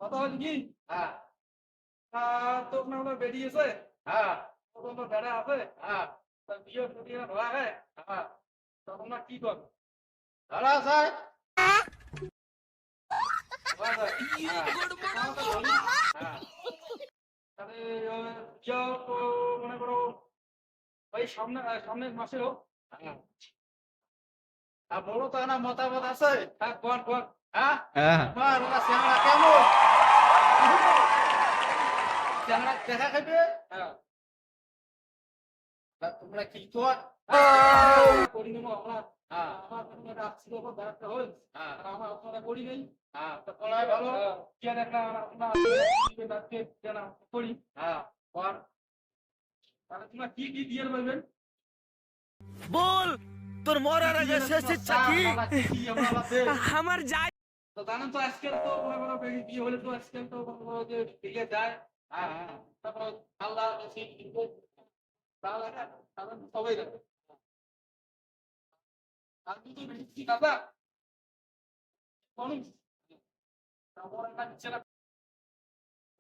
কথা হল কি তোর না ওরা বেরিয়েছে তোর বেড়া আছে বিয়ে শুটিয়ে ধরা হয় তখন না কি কর ধরা যায় মনে করো ওই সামনের মাসে হোক বলো তো না মতামত আছে কোন হ্যাঁ তোমার ওরা চেহারা কেমন চেহারা দেখা খাবে তোমরা কি কর করি নেবো আমরা আমার ছিল ব্যাপারটা হল আমার আপনারা করি নেই পড়ায় ভালো কেন একটা করি কর তাহলে তোমরা কি কি দিয়ে বলবেন বল তোর মরার আগে শেষ ইচ্ছা কি আমার যাই তো জানেন তো আজকাল তো মনে করো বিয়ে হলে তো আজকাল তো মনে করো যে বিয়ে যায় তারপর আল্লাহ সবাই দেখে আর দুটো বেশি দাদা তারপর একটা নিচ্ছে না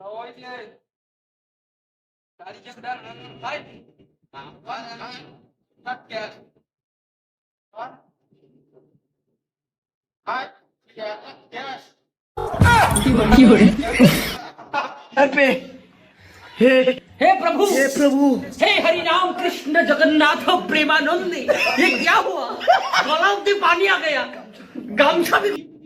ওই যে গাড়ি যে ভাই ক্যাশ हे प्रभु हे हरि राम कृष्ण जगन्नाथ प्रेमानंद ये क्या हुआ गलाव में पानी आ गया गामछा भी